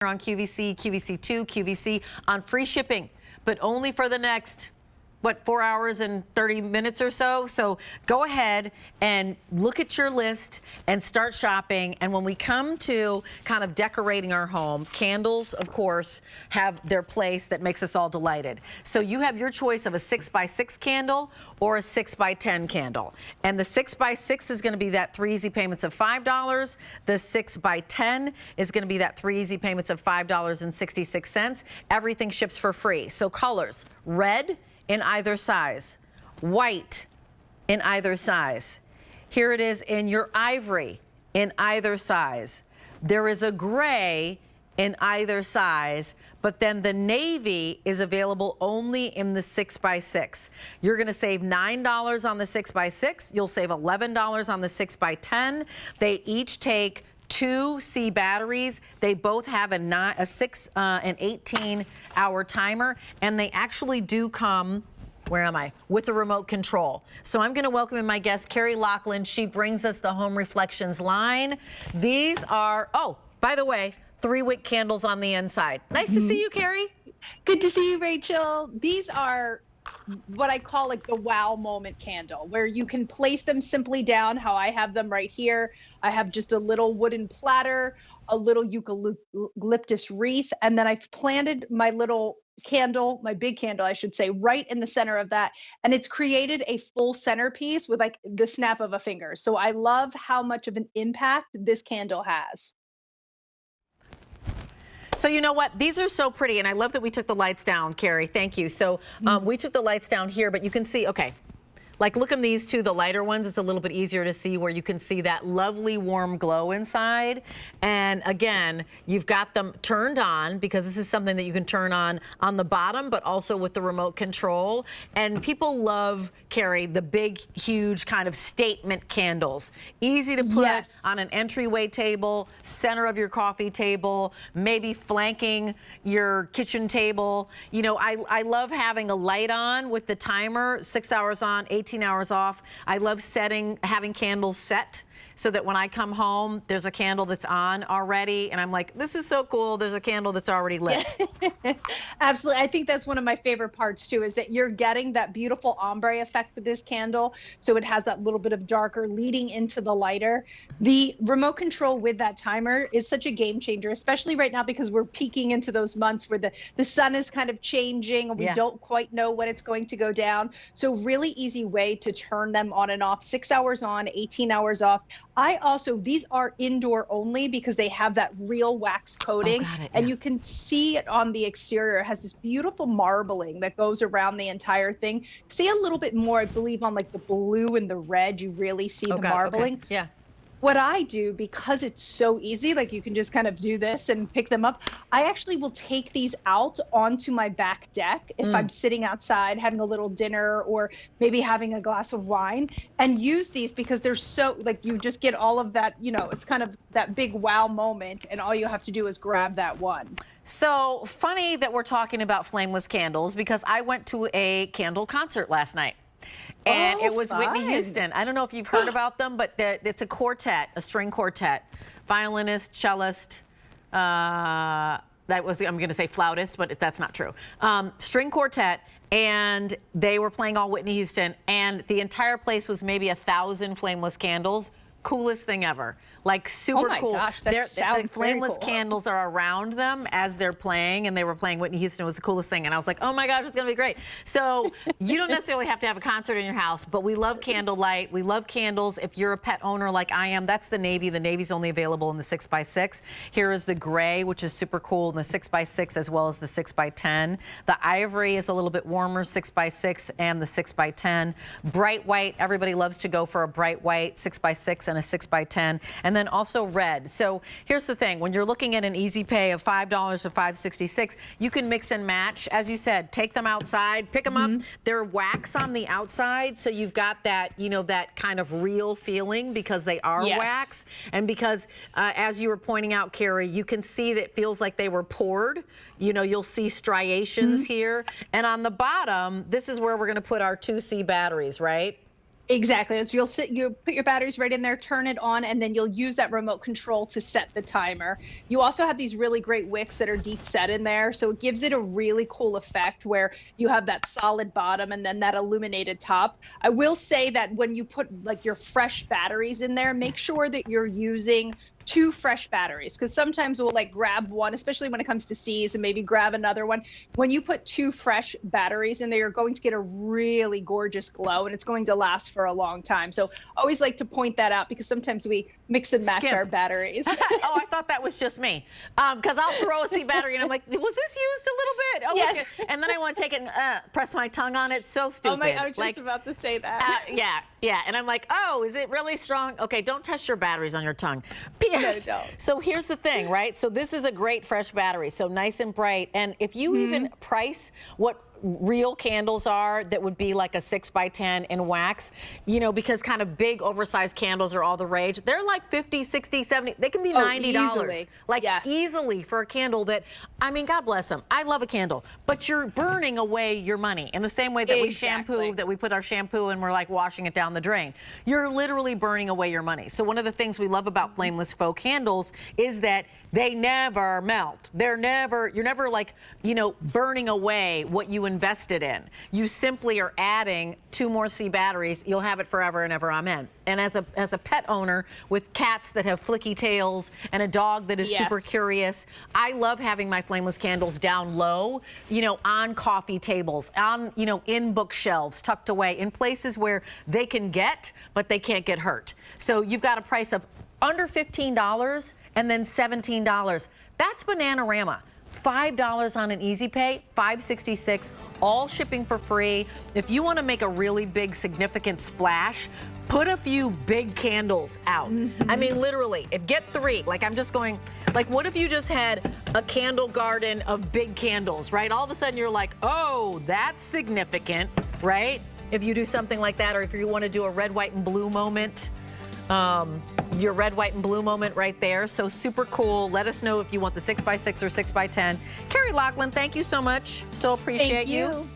on QVC, QVC2, QVC on free shipping, but only for the next, 4 hours and 30 minutes or so. So go ahead and look at your list and start shopping. And when we come to kind of decorating our home, candles, of course, have their place that makes us all delighted. So you have your choice of a 6x6 candle or a 6x10 candle. And the 6x6 is going to be that 3 easy payments of $5. The 6x10 is going to be that 3 easy payments of $5.66. Everything ships for free. So colors, red in either size, white in either size. Here it is in your ivory in either size. There is a gray in either size, but then the navy is available only in the 6x6. You're gonna save $9 on the 6x6. You'll save $11 on the 6x10. They each take 2 C batteries. They both have a 6 and 18-hour timer, and they actually do come, where am I? With the remote control. So I'm going to welcome in my guest, Carrie Lachlan. She brings us the Home Reflections line. These are, oh, by the way, 3-wick candles on the inside. Nice to see you, Carrie. Good to see you, Rachel. These are what I call like the wow moment candle, where you can place them simply down how I have them right here. I have just a little wooden platter, a little eucalyptus wreath, and then I've planted my little candle, my big candle, I should say, right in the center of that. And it's created a full centerpiece with like the snap of a finger. So I love how much of an impact this candle has. So you know what? These are so pretty, and I love that we took the lights down, Carrie. Thank you. So we took the lights down here, but you can see, okay, like look at these two, the lighter ones. It's a little bit easier to see where you can see that lovely warm glow inside. And again, you've got them turned on because this is something that you can turn on the bottom, but also with the remote control. And people love, Carrie, the big, huge kind of statement candles. Easy to put on an entryway table, center of your coffee table, maybe flanking your kitchen table. You know, I love having a light on with the timer, 6 hours on, 18 hours off. I love having candles set so that when I come home, there's a candle that's on already, and I'm like, this is so cool. There's a candle that's already lit. Absolutely. I think that's one of my favorite parts too, is that you're getting that beautiful ombre effect with this candle. So it has that little bit of darker leading into the lighter. The remote control with that timer is such a game changer, especially right now because we're peeking into those months where the sun is kind of changing and we don't quite know when it's going to go down. So really easy way to turn them on and off, 6 hours on, 18 hours off. These are indoor only because they have that real wax coating, and you can see it on the exterior. It has this beautiful marbling that goes around the entire thing. See a little bit more, I believe, on like the blue and the red, you really see the marbling. Okay. Yeah. What I do, because it's so easy, like you can just kind of do this and pick them up, I actually will take these out onto my back deck if I'm sitting outside having a little dinner or maybe having a glass of wine, and use these because they're so, like, you just get all of that, you know, it's kind of that big wow moment, and all you have to do is grab that one. So funny that we're talking about flameless candles because I went to a candle concert last night. And it was Whitney Houston. I don't know if you've heard about them, but it's a quartet, a string quartet. Violinist, cellist, I'm going to say flautist, but that's not true. String quartet, and they were playing all Whitney Houston, and the entire place was maybe 1,000 flameless candles. Coolest thing ever. Like super cool. Oh my gosh, that sounds the flameless cool. candles are around them as they're playing, and they were playing Whitney Houston. It was the coolest thing, and I was like, oh my gosh, it's gonna be great. So you don't necessarily have to have a concert in your house, but we love candlelight. We love candles. If you're a pet owner like I am, that's the navy. The navy's only available in the 6x6. Here is the gray, which is super cool, in the 6x6 as well as the 6x10. The ivory is a little bit warmer, 6x6 and the 6x10. Bright white, everybody loves to go for a bright white 6x6 and a 6x10. And then also red. So here's the thing, when you're looking at an easy pay of $5 to $5.66, you can mix and match. As you said, take them outside, pick them up. They're wax on the outside, so you've got that, you know, that kind of real feeling because they are wax. And because, as you were pointing out, Carrie, you can see that it feels like they were poured. You know, you'll see striations here. And on the bottom, this is where we're going to put our 2C batteries, right? Exactly. So you put your batteries right in there, turn it on, and then you'll use that remote control to set the timer. You also have these really great wicks that are deep set in there, so it gives it a really cool effect where you have that solid bottom and then that illuminated top. I will say that when you put like your fresh batteries in there, make sure that you're using 2 fresh batteries, because sometimes we'll like grab one, especially when it comes to C's, and maybe grab another one. When you put 2 fresh batteries in there, you're going to get a really gorgeous glow, and it's going to last for a long time. So always like to point that out, because sometimes we mix and match our batteries. Oh, I thought that was just me. Because I'll throw a C battery and I'm like, was this used a little bit? Oh, Yes. and then I want to take it and press my tongue on it. So stupid. I was just about to say that. Yeah. And I'm like, oh, is it really strong? Okay, don't test your batteries on your tongue. P.S. No, don't. So here's the thing, right? So this is a great fresh battery. So nice and bright. And if you even price what real candles are, that would be like a 6x10 in wax, you know, because kind of big oversized candles are all the rage. They're like 50, 60, 70, they can be $90. Easily. Like Yes. easily for a candle that, I mean, God bless them. I love a candle, but you're burning away your money in the same way that we shampoo, that we put our shampoo and we're like washing it down the drain. You're literally burning away your money. So one of the things we love about Flameless faux candles is that they never melt. You're never like, you know, burning away what you invested in. You simply are adding 2 more C batteries. You'll have it forever and ever, amen. And as a pet owner with cats that have flicky tails and a dog that is super curious, I love having my Flameless candles down low, you know, on coffee tables, on, you know, in bookshelves, tucked away, in places where they can get, but they can't get hurt. So you've got a price of under $15 and then $17. That's Bananarama. $5 on an easy pay, $5.66, all shipping for free. If you want to make a really big, significant splash, put a few big candles out. I mean, literally, get 3. Like, I'm just going, like, what if you just had a candle garden of big candles, right? All of a sudden, you're like, oh, that's significant, right? If you do something like that, or if you want to do a red, white, and blue moment, your red, white, and blue moment right there. So super cool. Let us know if you want the 6x6 or 6x10. Carrie Lachlan, thank you so much. So appreciate you.